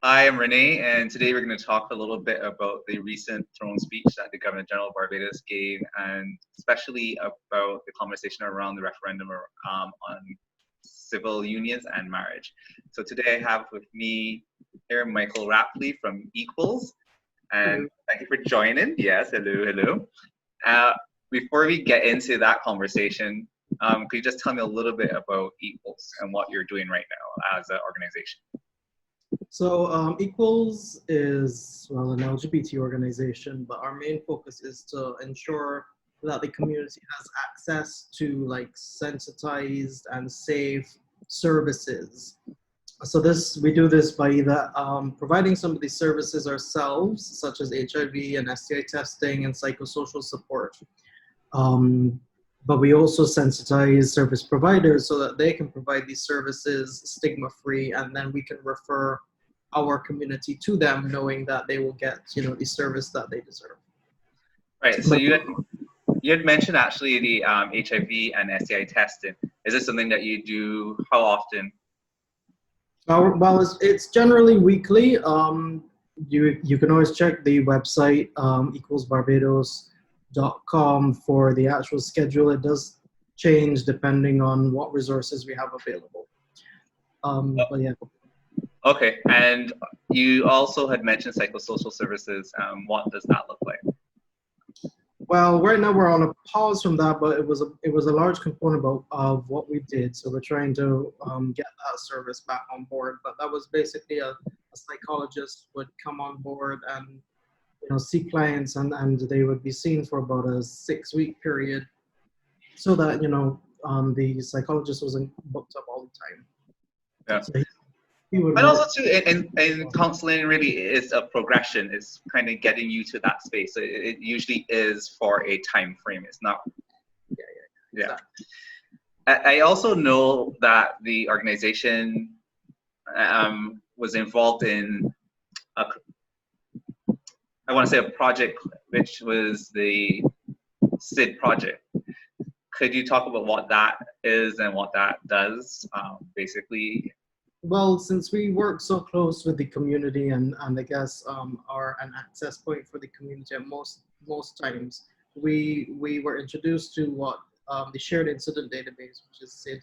Hi, I'm Renee, and today we're going to talk a little bit about the recent throne speech that the Governor General of Barbados gave, and especially about the conversation around the referendum on civil unions and marriage. So today I have with me here Michael Rapley from Equals, and thank you for joining. Yes, hello, hello. Before we get into that conversation, could you just tell me a little bit about Equals and what you're doing right now as an organization? So Equals is, well, an LGBT organization, but our main focus is to ensure that the community has access to sensitized and safe services. So we do this by either providing some of these services ourselves, such as HIV and STI testing and psychosocial support. But we also sensitize service providers so that they can provide these services stigma-free, and then we can refer our community to them, knowing that they will get, the service that they deserve. Right. So you had mentioned actually the HIV and STI testing. Is this something that you do? How often? Well, it's generally weekly. You can always check the website equalsbarbados.com for the actual schedule. It does change depending on what resources we have available. But yeah. Okay, and you also had mentioned psychosocial services. What does that look like? Well, right now we're on a pause from that, but it was a large component of what we did. So we're trying to get that service back on board. But that was basically a psychologist would come on board and see clients, and they would be seen for about a 6-week period, so that the psychologist wasn't booked up all the time. Yeah. So and also too, in counseling really is a progression. It's kind of getting you to that space. So it usually is for a time frame. It's not. Yeah. I also know that the organization was involved in I want to say a project, which was the Sid Project. Could you talk about what that is and what that does, basically? Well, since we work so close with the community and I guess are an access point for the community at most times, we were introduced to what the shared incident database, which is SID,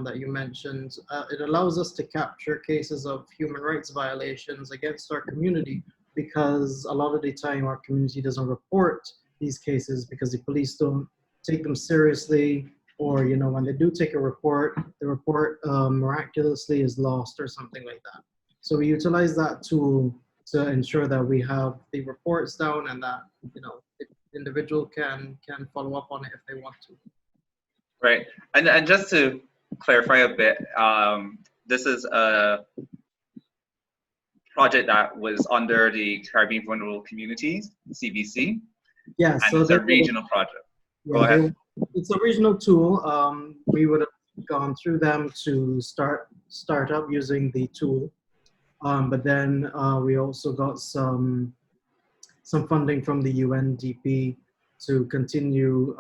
that you mentioned. It allows us to capture cases of human rights violations against our community, because a lot of the time our community doesn't report these cases because the police don't take them seriously, or when they do take a report, the report miraculously is lost or something like that. So we utilize that tool to ensure that we have the reports down, and that the individual can follow up on it if they want to. Right, and just to clarify a bit, this is a project that was under the Caribbean Vulnerable Communities, CVC. Yeah, and so it's a regional project. Yeah, Go ahead. It's a regional tool. We would have gone through them to start up using the tool, but then we also got some funding from the UNDP to continue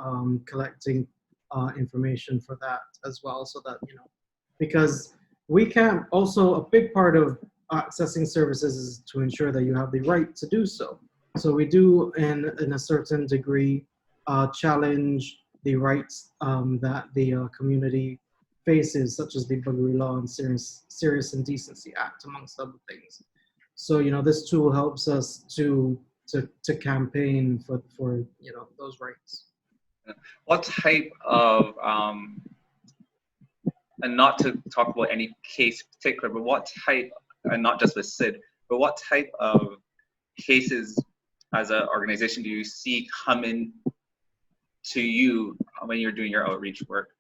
collecting information for that as well, so that because we can't. Also, a big part of accessing services is to ensure that you have the right to do so. So we do, in a certain degree, challenge the rights that the community faces, such as the Burglary Law and Serious Indecency Act, amongst other things. So this tool helps us to campaign for those rights. What type of and not to talk about any case in particular, but what type, and not just with SID, but what type of cases as an organization do you see coming to you when you're doing your outreach work?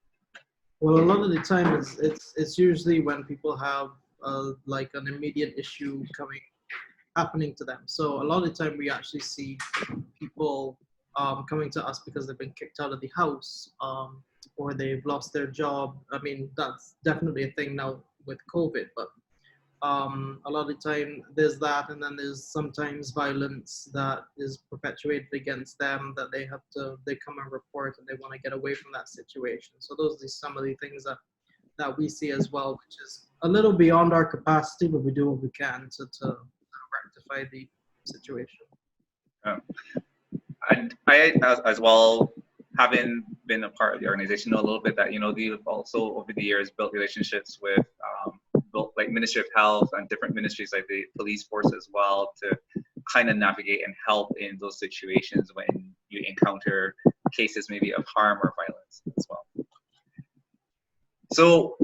Well, a lot of the time it's usually when people have like an immediate issue happening to them. So a lot of the time we actually see people coming to us because they've been kicked out of the house, or they've lost their job. I mean, that's definitely a thing now with COVID, but a lot of the time there's that, and then there's sometimes violence that is perpetuated against them that they come and report, and they want to get away from that situation. So those are some of the things that that we see as well, which is a little beyond our capacity, but we do what we can to rectify the situation. And I, as well, having been a part of the organization, know a little bit that, you know, they've also over the years built relationships with like Ministry of Health and different ministries like the police force as well, to kind of navigate and help in those situations when you encounter cases maybe of harm or violence as well. So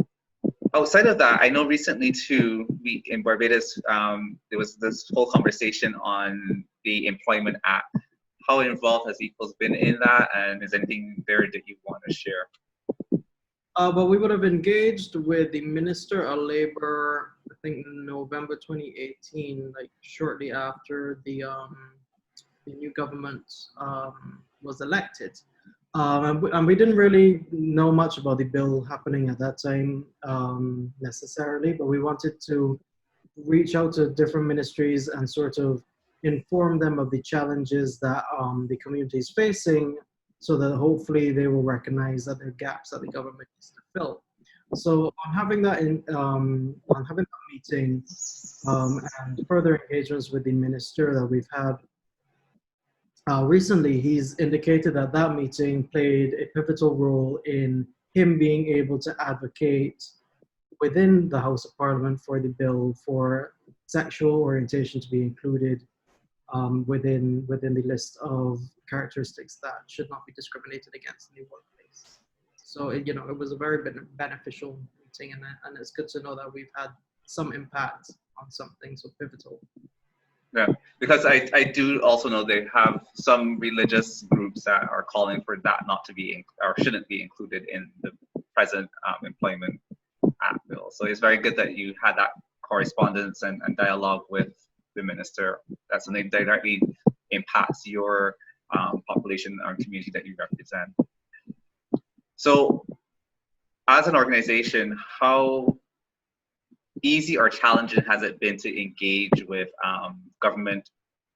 outside of that, I know recently too, in Barbados, there was this whole conversation on the Employment Act. How involved has Equals been in that, and is anything there that you want to share? Well, we would have engaged with the Minister of Labor, I think in November 2018, like shortly after the new government was elected. And we didn't really know much about the bill happening at that time necessarily, but we wanted to reach out to different ministries and sort of inform them of the challenges that the community is facing, so that hopefully they will recognize that there are gaps that the government needs to fill. So on having that meeting and further engagements with the minister that we've had recently, he's indicated that that meeting played a pivotal role in him being able to advocate within the House of Parliament for the bill for sexual orientation to be included within the list of characteristics that should not be discriminated against in the workplace. So it was a very beneficial meeting, and it's good to know that we've had some impact on something so pivotal. Yeah, because I do also know they have some religious groups that are calling for that not to be or shouldn't be included in the present Employment Act bill. So it's very good that you had that correspondence and dialogue with the minister. That's something that directly impacts your population or community that you represent. So as an organization, how easy or challenging has it been to engage with government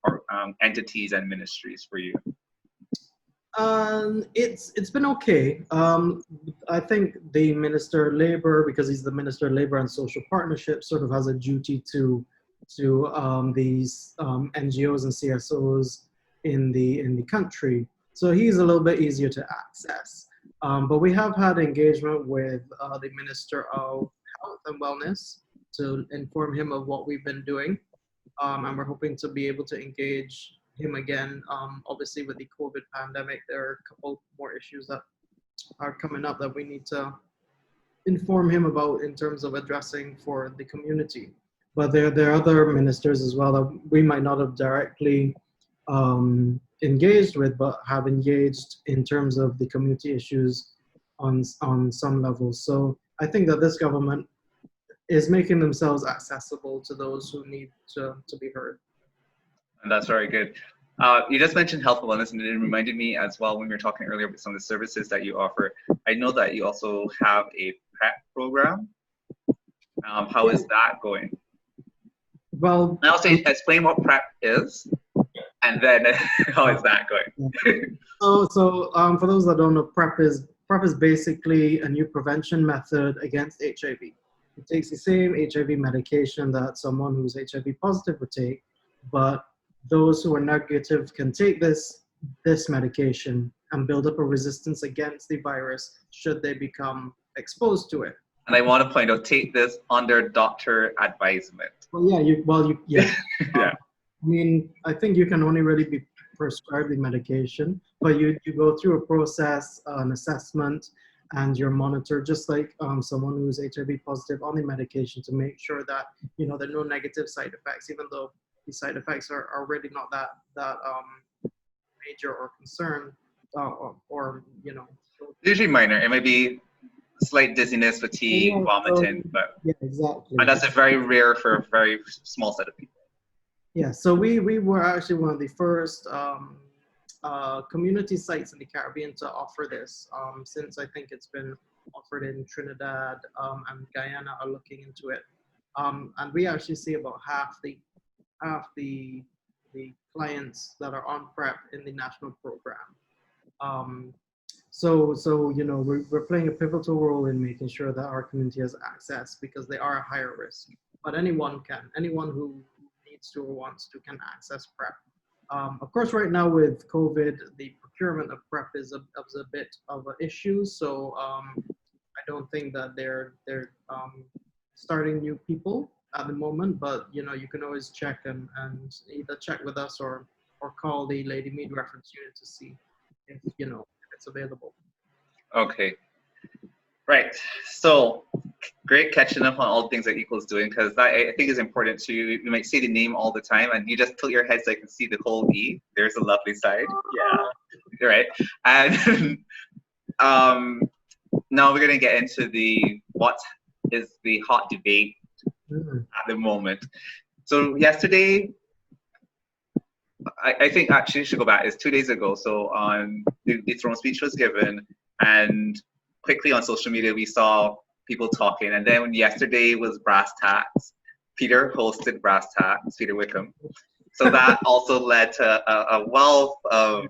or entities and ministries for you? It's been okay. I think the Minister of Labor, because he's the Minister of Labor and Social Partnerships, sort of has a duty to these NGOs and CSOs in the country. So he's a little bit easier to access. But we have had engagement with the Minister of Health and Wellness to inform him of what we've been doing. And we're hoping to be able to engage him again. Obviously with the COVID pandemic, there are a couple more issues that are coming up that we need to inform him about in terms of addressing for the community. But there are other ministers as well that we might not have directly engaged with, but have engaged in terms of the community issues on some levels. So I think that this government is making themselves accessible to those who need to be heard. And that's very good. You just mentioned health and wellness, and it reminded me as well when we were talking earlier about some of the services that you offer. I know that you also have a PrEP program. How is that going? Well, and also explain what PrEP is, and then how is that going? So for those that don't know, PrEP is basically a new prevention method against HIV. It takes the same HIV medication that someone who's HIV positive would take, but those who are negative can take this medication and build up a resistance against the virus should they become exposed to it. And I want to point out, take this under doctor advisement. Well, yeah. Yeah. I mean, I think you can only really be prescribed the medication, but you go through a process, an assessment, and you're monitored just like someone who's HIV positive on the medication to make sure that there are no negative side effects, even though the side effects are really not that major or concern or usually minor. It might be slight dizziness, fatigue, vomiting, but yeah, exactly. And that's a very rare for a very small set of people. Yeah, so we were actually one of the first community sites in the Caribbean to offer this. Since I think it's been offered in Trinidad and Guyana are looking into it, and we actually see about half the clients that are on PrEP in the national program. So you know, we're playing a pivotal role in making sure that our community has access because they are a higher risk. But anyone who needs to or wants to can access PrEP. Of course, right now with COVID, the procurement of PrEP is a bit of an issue. So I don't think that they're starting new people at the moment. But you know, you can always check and either check with us or call the Lady Mead reference unit to see if you know if it's available. Okay. Right. So great catching up on all the things that Equals doing, because that I think is important too. You might say the name all the time and you just tilt your head so I can see the whole E. There's a lovely side. Yeah. Right. And now we're gonna get into what is the hot debate at the moment. So yesterday, I think actually should go back. It's 2 days ago. So the throne speech was given, and quickly on social media we saw people talking. And then yesterday was Brass Tacks. Peter hosted Brass Tacks, Peter Wickham. So that also led to a wealth of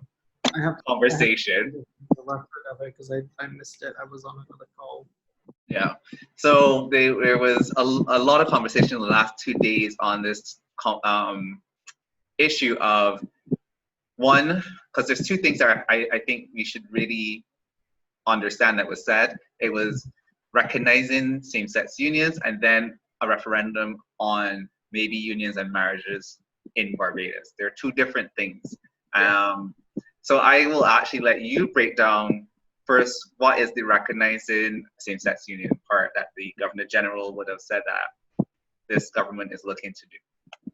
conversation. Because I missed it. I was on another call. Yeah. So there was a lot of conversation in the last 2 days on this issue of one, because there's two things that I think we should really understand that was said. It was recognizing same-sex unions and then a referendum on maybe unions and marriages in Barbados. They're two different things. So I will actually let you break down first what is the recognizing same-sex union part that the Governor General would have said that this government is looking to do.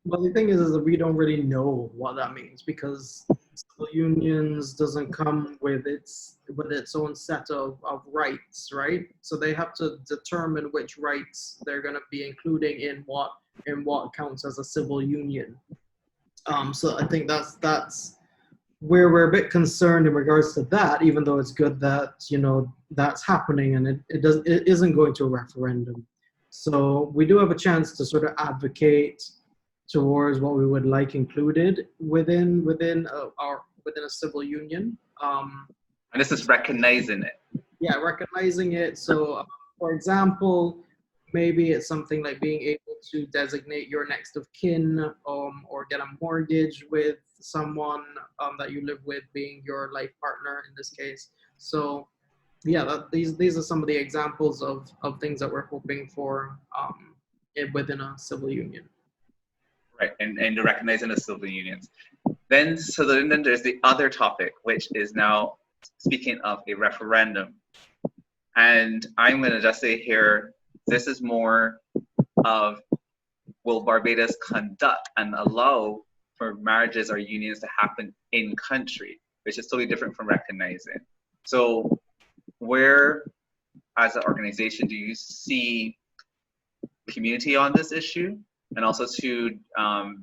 Well, the thing is that we don't really know what that means because civil unions doesn't come with its own set of rights, right? So they have to determine which rights they're going to be including in what counts as a civil union. So I think that's where we're a bit concerned in regards to that, even though it's good that you know that's happening and it isn't going to a referendum. So we do have a chance to sort of advocate towards what we would like included within a civil union. And this is recognizing it. Yeah, recognizing it. So, for example, maybe it's something like being able to designate your next of kin, or get a mortgage with someone that you live with, being your life partner in this case. So, yeah, these are some of the examples of things that we're hoping for within a civil union. Right, and recognizing the civil unions. Then there's the other topic, which is now speaking of a referendum. And I'm going to just say here, this is more of, will Barbados conduct and allow for marriages or unions to happen in country, which is totally different from recognizing. So where, as an organization, do you see community on this issue? And also do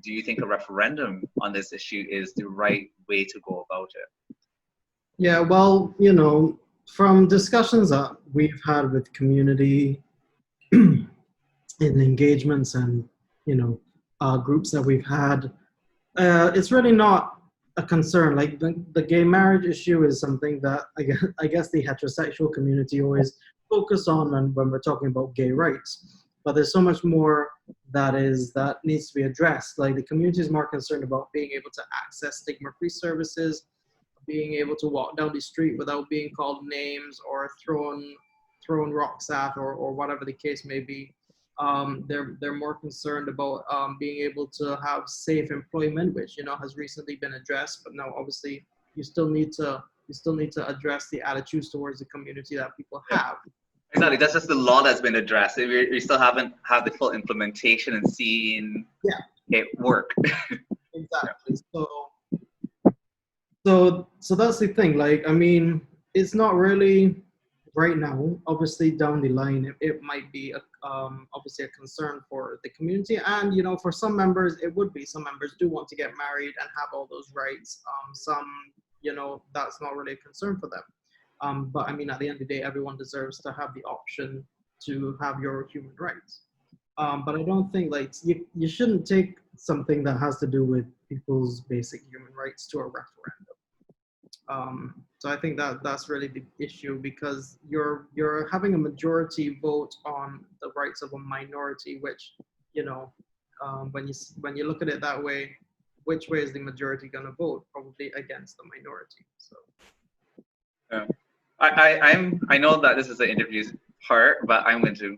you think a referendum on this issue is the right way to go about it? Yeah, well, you know, from discussions that we've had with community in engagements and, you know, groups that we've had, it's really not a concern. Like the gay marriage issue is something that I guess the heterosexual community always focus on when we're talking about gay rights. But there's so much more that needs to be addressed. Like the community is more concerned about being able to access stigma-free services, being able to walk down the street without being called names or thrown rocks at or whatever the case may be. They're more concerned about being able to have safe employment, which you know has recently been addressed. But now obviously you still need to address the attitudes towards the community that people have. Exactly, that's just the law that's been addressed. We still haven't had the full implementation and seen it work. Exactly. So that's the thing. Like, I mean, it's not really right now. Obviously, down the line, it might be obviously a concern for the community, and you know, for some members, it would be. Some members do want to get married and have all those rights. Some, you know, that's not really a concern for them. But I mean, at the end of the day, everyone deserves to have the option to have your human rights. But I don't think like you shouldn't take something that has to do with people's basic human rights to a referendum. So I think that that's really the issue, because you're having a majority vote on the rights of a minority, which, you know, when you look at it that way, which way is the majority going to vote? Probably against the minority. So. Yeah. I know that this is the interview part, but I'm going to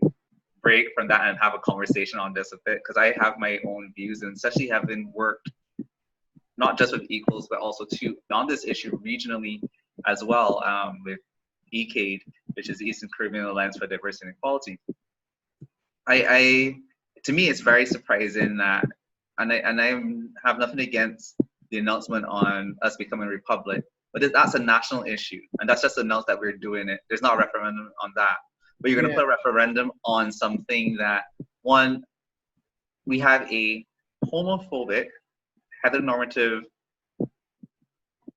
break from that and have a conversation on this a bit, because I have my own views, and especially having worked not just with Equals, but also on this issue regionally as well, with ECADE, which is the Eastern Caribbean Alliance for Diversity and Equality. To me, it's very surprising that, and I have nothing against the announcement on us becoming a republic, but that's a national issue, and that's just announced that we're doing it. There's not a referendum on that, but you're going to put a referendum on something that, one, we have a homophobic, heteronormative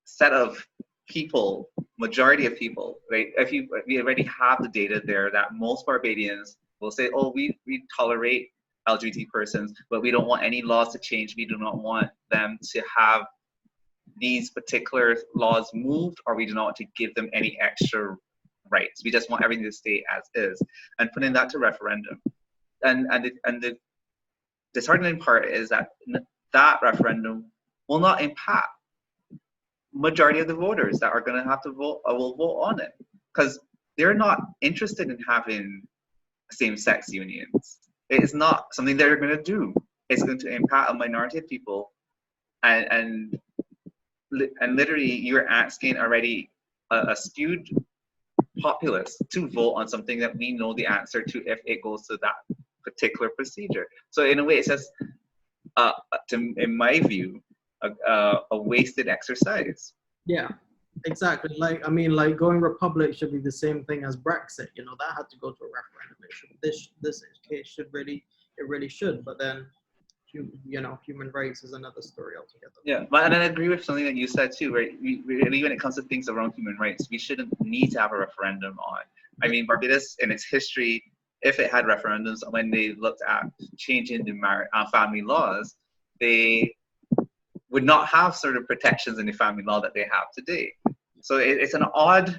set of people, majority of people, right? We already have the data there that most Barbadians will say, oh, we tolerate LGBT persons, but we don't want any laws to change. We do not want them to have these particular laws moved, or we do not want to give them any extra rights. We just want everything to stay as is. And putting that to referendum. And the disheartening part is that that referendum will not impact majority of the voters that are going to have to vote or will vote on it, because they're not interested in having same-sex unions. It is not something they're going to do. It's going to impact a minority of people, and literally you're asking already a skewed populace to vote on something that we know the answer to if it goes to that particular procedure. So in a way, it's just, in my view, a wasted exercise. Yeah, exactly. Like, I mean, like going republic should be the same thing as Brexit. You know, that had to go to a referendum. This case should really, it really should. But then, you know, human rights is another story altogether. Yeah, but and I agree with something that you said too, right? Really, when it comes to things around human rights, we shouldn't need to have a referendum on. I mean, Barbados in its history, if it had referendums, when they looked at changing the family laws, they would not have sort of protections in the family law that they have today. So it's an odd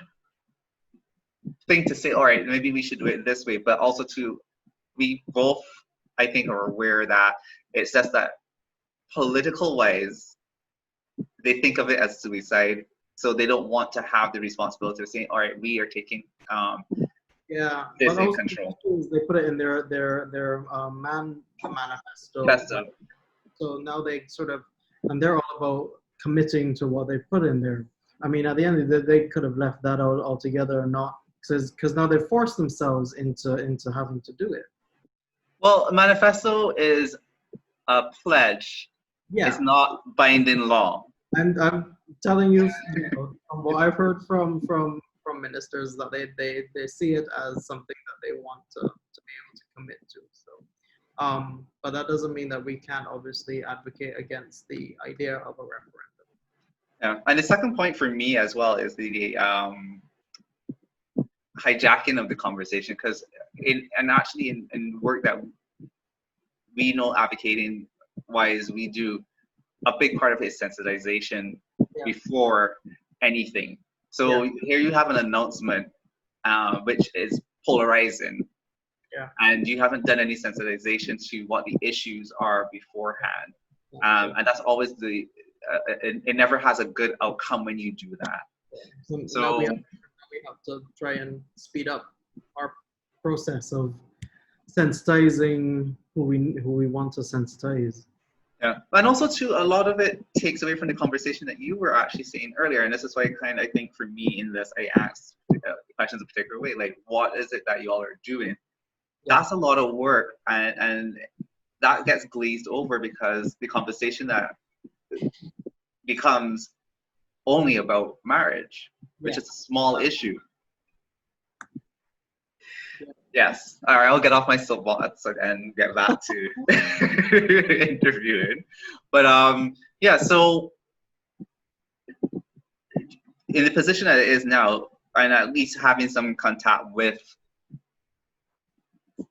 thing to say, all right, maybe we should do it this way, but also we both, I think, are aware that it's just that political wise, they think of it as suicide. So they don't want to have the responsibility of saying, all right, we are taking this in control. They put it in their manifesto. So now they sort of, and they're all about committing to what they put in there. I mean, at the end of the day, they could have left that out altogether, or not, because now they forced themselves into having to do it. Well, a manifesto is a pledge. Yeah. It's not binding law. And I'm telling you, from what I've heard from ministers, that they see it as something that they want to be able to commit to. So, but that doesn't mean that we can't obviously advocate against the idea of a referendum. Yeah, and the second point for me as well is the hijacking of the conversation, because in work that we know advocating wise we do, a big part of it is sensitization before anything. So here you have an announcement which is polarizing, and you haven't done any sensitization to what the issues are beforehand, and that's always it never has a good outcome when you do that. So we have to try and speed up our process of sensitizing who we want to sensitize. Yeah, and also too, a lot of it takes away from the conversation that you were actually saying earlier, and this is why I think for me in this, I asked questions a particular way, like, what is it that y'all are doing? That's a lot of work, and that gets glazed over because the conversation that becomes only about marriage, which is a small issue. Yes. All right, I'll get off my soapbox and get back to interviewing. But yeah, so in the position that it is now, and at least having some contact with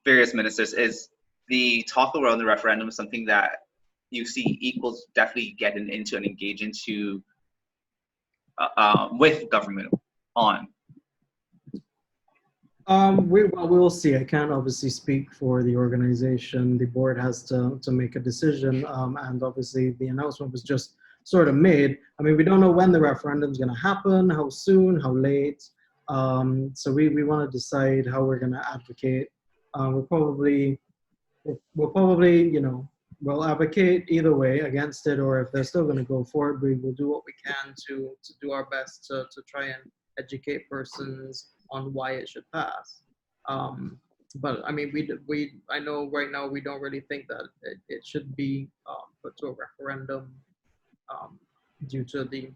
various ministers, is the talk around the referendum something that you see Equals definitely getting into and engaging to with government on? We'll see. I can't obviously speak for the organization. The board has to make a decision, and obviously the announcement was just sort of made. I mean, we don't know when the referendum is going to happen, how soon, how late. So we want to decide how we're going to advocate. We'll probably, we'll advocate either way against it, or if they're still going to go forward, we will do what we can to do our best to try and educate persons on why it should pass. But I mean, I know right now we don't really think that it should be put to a referendum due to the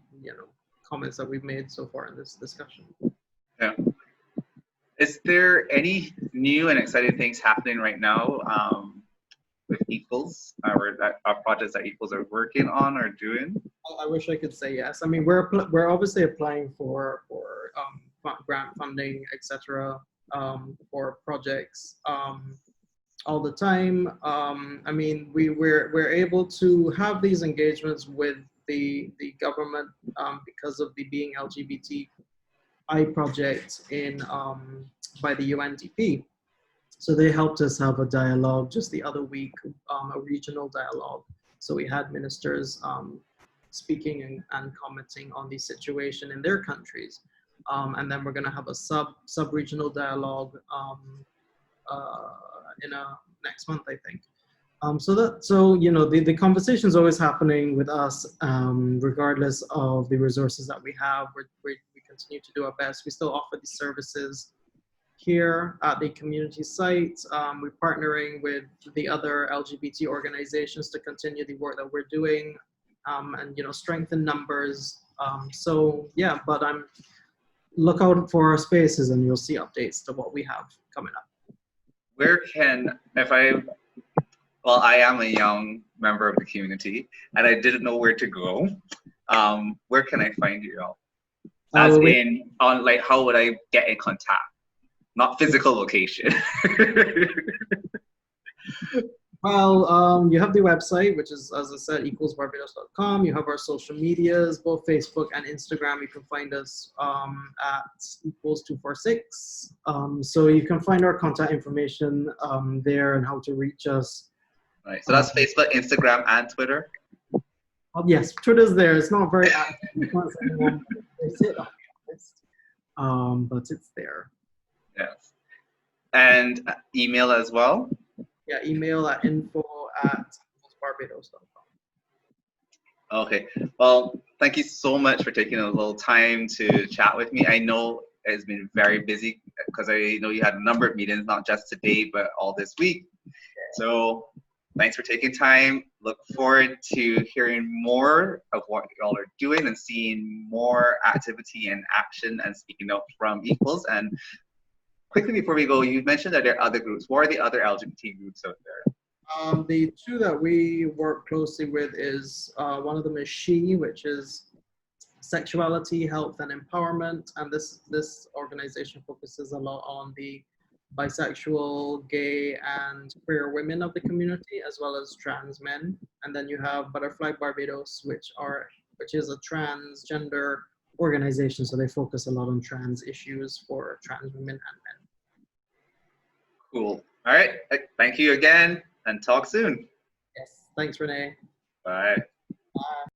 comments that we've made so far in this discussion. Yeah. Is there any new and exciting things happening right now with Equals, or that our projects that Equals are working on or doing? I wish I could say yes. I mean, we're obviously applying for grant funding, etc., for projects all the time. I mean, we're able to have these engagements with the government because of the Being LGBTI project in by the UNDP. So they helped us have a dialogue just the other week, a regional dialogue. So we had ministers speaking and commenting on the situation in their countries. And then we're going to have a sub-regional dialogue next month, I think. So the conversation is always happening with us, regardless of the resources that we have. We continue to do our best. We still offer these services here at the community site. We're partnering with the other LGBT organizations to continue the work that we're doing, and strengthen numbers. So yeah, but look out for our spaces and you'll see updates to what we have coming up. Where can, I am a young member of the community and I didn't know where to go. Where can I find you all? As in, how would I get in contact? Not physical location. Well, you have the website, which is, as I said, equalsbarbados.com. You have our social medias, both Facebook and Instagram. You can find us at equals246. So you can find our contact information there and how to reach us. Right. So that's Facebook, Instagram, and Twitter? Yes, Twitter's there. It's not very active. But it's there. Yes. And email as well? Yeah, email at info@equalsbarbados.com. Okay. Well, thank you so much for taking a little time to chat with me. I know it's been very busy because I know you had a number of meetings, not just today, but all this week. So thanks for taking time. Look forward to hearing more of what y'all are doing and seeing more activity and action and speaking up from Equals. And quickly before we go, you mentioned that there are other groups. What are the other LGBT groups out there? The two that we work closely with is one of them is SHE, which is Sexuality, Health and Empowerment. And this organization focuses a lot on the bisexual, gay and queer women of the community, as well as trans men. And then you have Butterfly Barbados, which is a transgender organization. So they focus a lot on trans issues for trans women and men. Cool. All right. Thank you again and talk soon. Yes. Thanks, Renee. Bye. Bye.